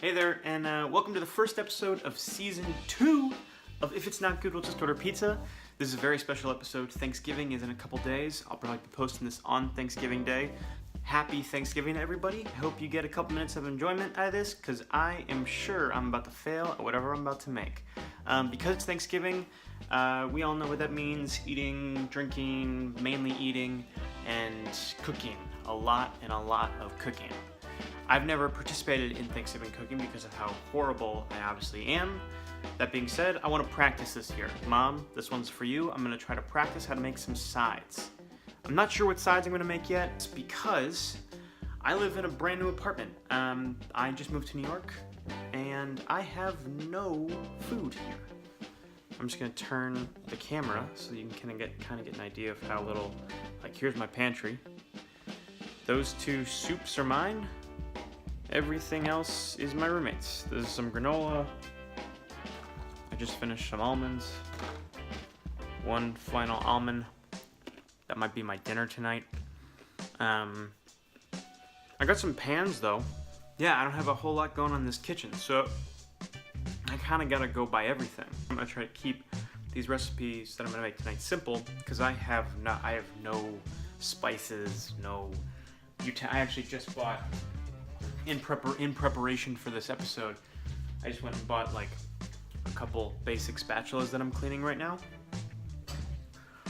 Hey there, and welcome to the first episode of Season 2 of If It's Not Good, We'll Just Order Pizza. This is a very special episode. Thanksgiving is in a couple days. I'll probably be posting this on Thanksgiving Day. Happy Thanksgiving to everybody. I hope you get a couple minutes of enjoyment out of this, because I am sure I'm about to fail at whatever I'm about to make. Because it's Thanksgiving, we all know what that means. Eating, drinking, mainly eating, and cooking. A lot of cooking. I've never participated in Thanksgiving cooking because of how horrible I obviously am. That being said, I want to practice this year. Mom, this one's for you. I'm going to try to practice how to make some sides. I'm not sure what sides I'm going to make yet. It's because I live in a brand new apartment. I just moved to New York and I have no food here. I'm just going to turn the camera so you can kind of get an idea of how little, like here's my pantry. Those two soups are mine. Everything else is my roommate's. There's some granola. I just finished some almonds. One final almond. That might be my dinner tonight. I got some pans though. Yeah, I don't have a whole lot going on in this kitchen, so I kind of gotta go buy everything. I'm gonna try to keep these recipes that I'm gonna make tonight simple, because I have no spices, I actually just bought. In preparation for this episode, I just went and bought like a couple basic spatulas that I'm cleaning right now.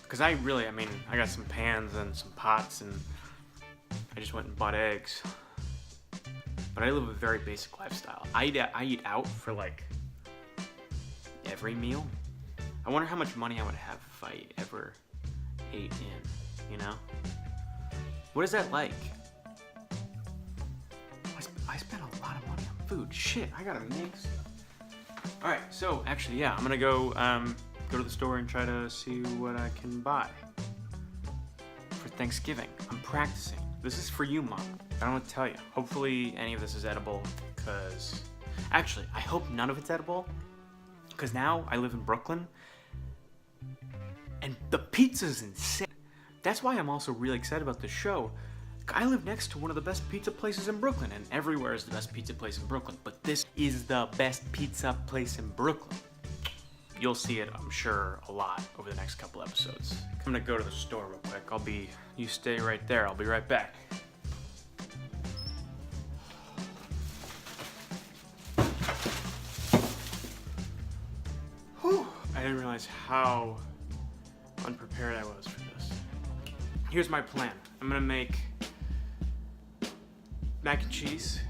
Because I got some pans and some pots, and I just went and bought eggs. But I live a very basic lifestyle. I eat out for like every meal. I wonder how much money I would have if I ever ate in, you know? What is that like? I spent a lot of money on food. Shit, I gotta make stuff. Alright, so actually, yeah, I'm gonna go to the store and try to see what I can buy for Thanksgiving. I'm practicing. This is for you, Mom. I don't want to tell you. Hopefully any of this is edible, because... Actually, I hope none of it's edible, because now I live in Brooklyn, and the pizza's insane. That's why I'm also really excited about this show. I live next to one of the best pizza places in Brooklyn, and everywhere is the best pizza place in Brooklyn, but this is the best pizza place in Brooklyn. You'll see it, I'm sure, a lot over the next couple episodes. I'm gonna go to the store real quick. You stay right there, I'll be right back. Whew, I didn't realize how unprepared I was for this. Here's my plan. I'm gonna make mac and cheese,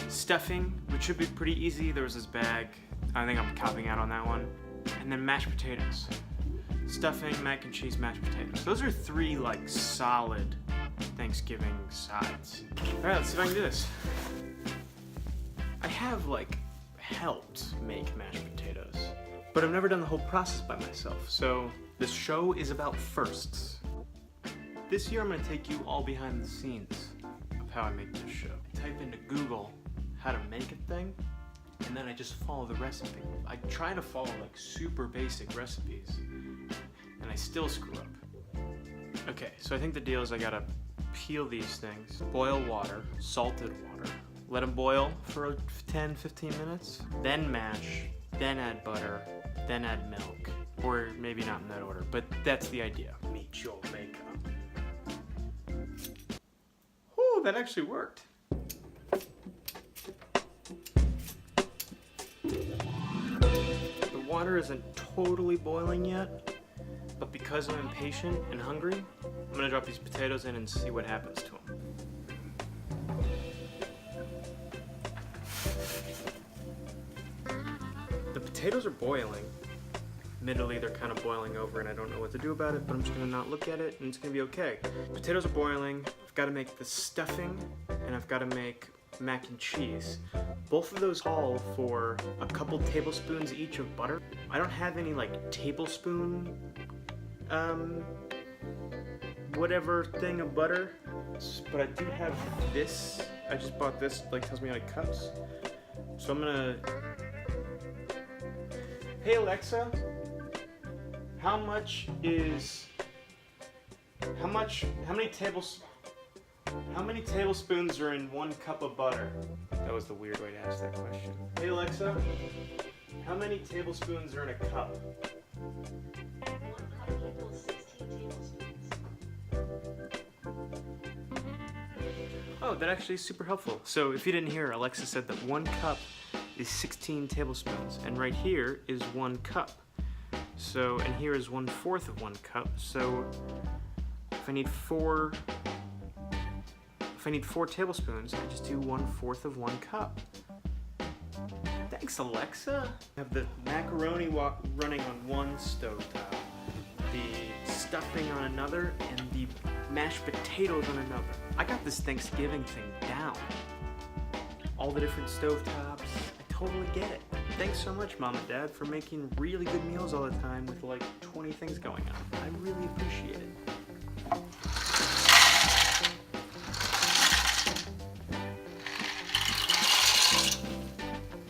stuffing, which should be pretty easy. There was this bag. I think I'm copying out on that one. And then mashed potatoes. Stuffing, mac and cheese, mashed potatoes. Those are three like solid Thanksgiving sides. All right, let's see if I can do this. I have like helped make mashed potatoes, but I've never done the whole process by myself. So this show is about firsts. This year I'm gonna take you all behind the scenes of how I make this show. I type into Google how to make a thing, and then I just follow the recipe. I try to follow like super basic recipes, and I still screw up. Okay, so I think the deal is I gotta peel these things, boil water, salted water, let them boil for 10-15 minutes, then mash, then add butter, then add milk. Or maybe not in that order, but that's the idea. Meet your maker. Ooh, that actually worked. The water isn't totally boiling yet, but because I'm impatient and hungry, I'm gonna drop these potatoes in and see what happens to them. The potatoes are boiling. Admittedly, they're kind of boiling over and I don't know what to do about it, but I'm just gonna not look at it and it's gonna be okay. Potatoes are boiling. I've gotta make the stuffing and I've gotta make mac and cheese. Both of those call for a couple tablespoons each of butter. I don't have any like tablespoon, whatever thing of butter, but I do have this. I just bought this, like tells me how many cups. So I'm gonna, hey Alexa, how many tablespoons? How many tablespoons are in 1 cup of butter? That was the weird way to ask that question. Hey Alexa, how many tablespoons are in a cup? 1 cup equals 16 tablespoons. Oh, that actually is super helpful. So if you didn't hear, Alexa said that 1 cup is 16 tablespoons, and right here is 1 cup. So, and here is 1/4 of 1 cup. So if I need 4 tablespoons, I just do 1/4 of 1 cup. Thanks, Alexa. I have the macaroni running on one stovetop, the stuffing on another, and the mashed potatoes on another. I got this Thanksgiving thing down. All the different stovetops, I totally get it. Thanks so much, Mom and Dad, for making really good meals all the time with like 20 things going on. I really appreciate it.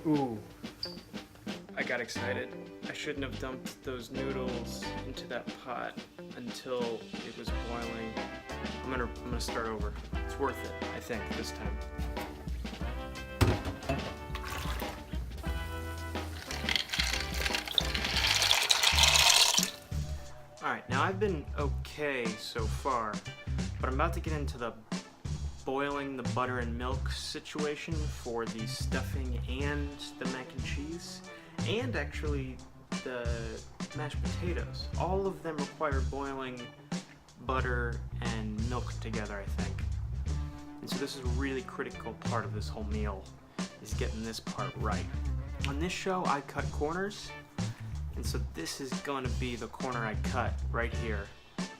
Ooh, I got excited. I shouldn't have dumped those noodles into that pot until it was boiling. I'm gonna start over. It's worth it, I think, this time. Alright, now I've been okay so far, but I'm about to get into the boiling the butter and milk situation for the stuffing and the mac and cheese, and actually the mashed potatoes. All of them require boiling butter and milk together, I think. And so this is a really critical part of this whole meal, is getting this part right. On this show, I cut corners, and so this is going to be the corner I cut right here,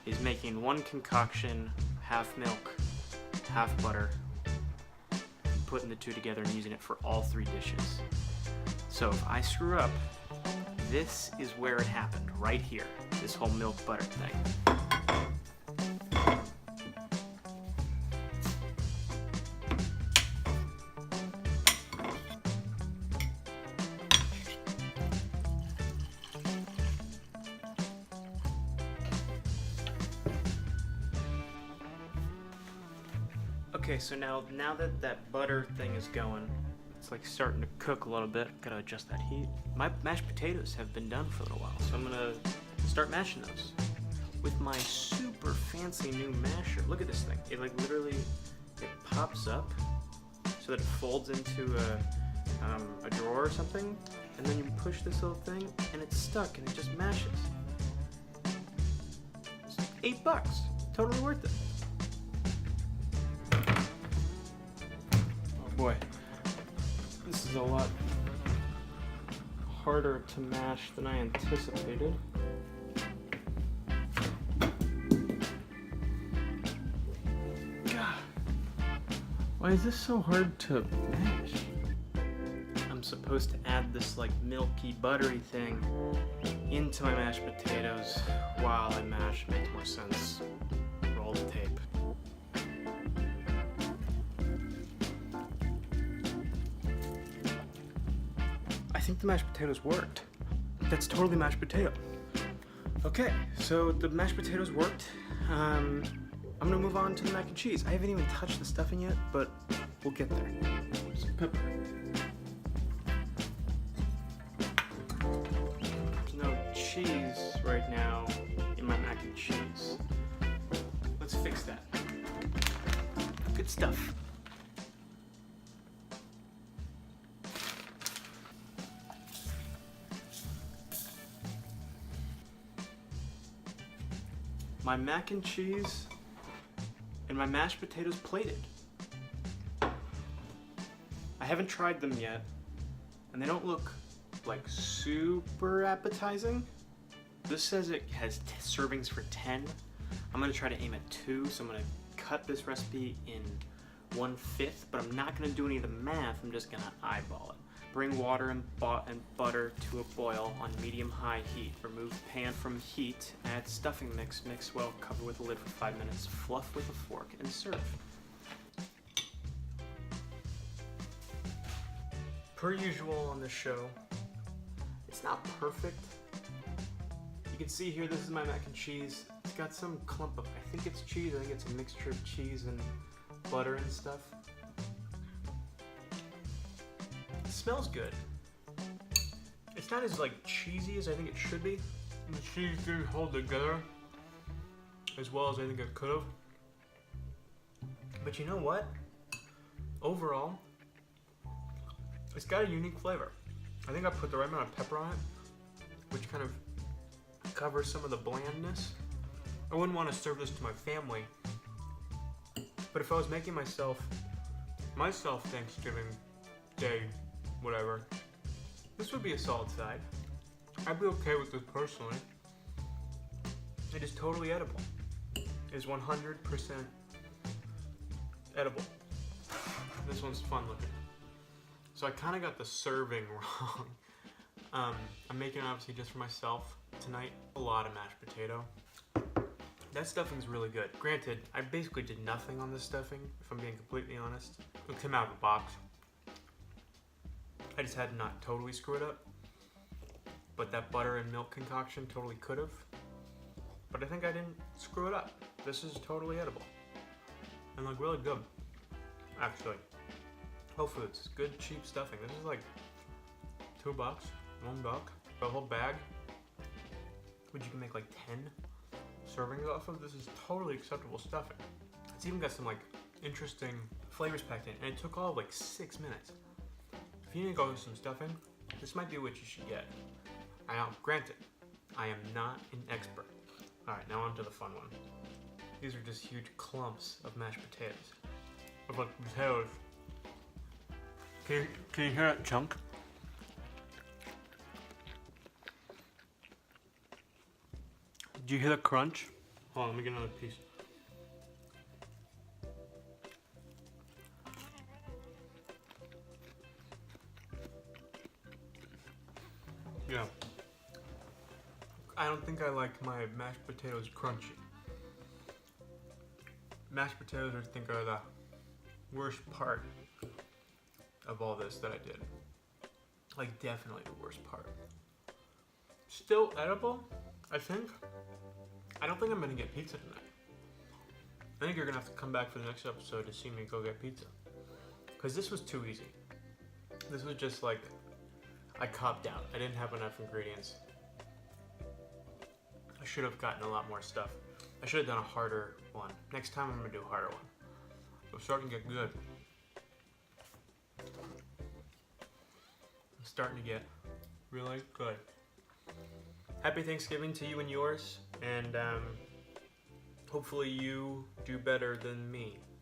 is making one concoction, half milk, half butter, putting the two together and using it for all 3 dishes. So if I screw up, this is where it happened, right here, this whole milk butter thing. Okay, so now that that butter thing is going, it's like starting to cook a little bit. Gotta adjust that heat. My mashed potatoes have been done for a little while, so I'm gonna start mashing those with my super fancy new masher. Look at this thing. It like literally, it pops up so that it folds into a drawer or something, and then you push this little thing, and it's stuck, and it just mashes. It's $8. Totally worth it. Boy, this is a lot harder to mash than I anticipated. God, why is this so hard to mash? I'm supposed to add this like milky, buttery thing into my mashed potatoes while I mash. Makes more sense. Roll the tape. I think the mashed potatoes worked. That's totally mashed potato. Okay, so the mashed potatoes worked. I'm gonna move on to the mac and cheese. I haven't even touched the stuffing yet, but we'll get there. Some pepper. There's no cheese right now in my mac and cheese. Let's fix that. Good stuff. My mac and cheese and my mashed potatoes plated. I haven't tried them yet, and they don't look like super appetizing. This says it has servings for 10. I'm gonna try to aim at 2, so I'm gonna cut this recipe in 1/5, but I'm not gonna do any of the math, I'm just gonna eyeball it. Bring water and butter to a boil on medium-high heat. Remove pan from heat, add stuffing mix, mix well, cover with a lid for 5 minutes, fluff with a fork, and serve. Per usual on this show, it's not perfect. You can see here, this is my mac and cheese. It's got some clump of, I think it's cheese, I think it's a mixture of cheese and butter and stuff. It smells good. It's not as like cheesy as I think it should be. The cheese didn't hold together as well as I think it could have. But you know what? Overall, it's got a unique flavor. I think I put the right amount of pepper on it, which kind of covers some of the blandness. I wouldn't want to serve this to my family, but if I was making myself Thanksgiving Day, whatever, this would be a solid side. I'd be okay with this personally. It is totally edible. It is 100% edible. This one's fun looking. So I kind of got the serving wrong. I'm making it obviously just for myself tonight. A lot of mashed potato. That stuffing's really good. Granted, I basically did nothing on this stuffing, if I'm being completely honest. It came out of a box. I just had to not totally screw it up. But that butter and milk concoction totally could have. But I think I didn't screw it up. This is totally edible. And like really good, actually. Whole Foods, good cheap stuffing. This is like $2, $1. A whole bag, which you can make like 10 servings off of. This is totally acceptable stuffing. It's even got some like interesting flavors packed in, and it took all of like 6 minutes. If you need to go with some stuffing, this might be what you should get. Granted, I am not an expert. Alright, now on to the fun one. These are just huge clumps of mashed potatoes. Of like potatoes. Can you hear that chunk? Do you hear the crunch? Hold on, let me get another piece. Yeah. I don't think I like my mashed potatoes crunchy. Mashed potatoes I think are the worst part of all this that I did. Like definitely the worst part. Still edible, I think. I don't think I'm gonna get pizza tonight. I think you're gonna have to come back for the next episode to see me go get pizza. Cause this was too easy. This was just like, I copped out. I didn't have enough ingredients. I should have gotten a lot more stuff. I should have done a harder one. Next time I'm gonna do a harder one. I'm starting to get good. I'm starting to get really good. Happy Thanksgiving to you and yours, and hopefully you do better than me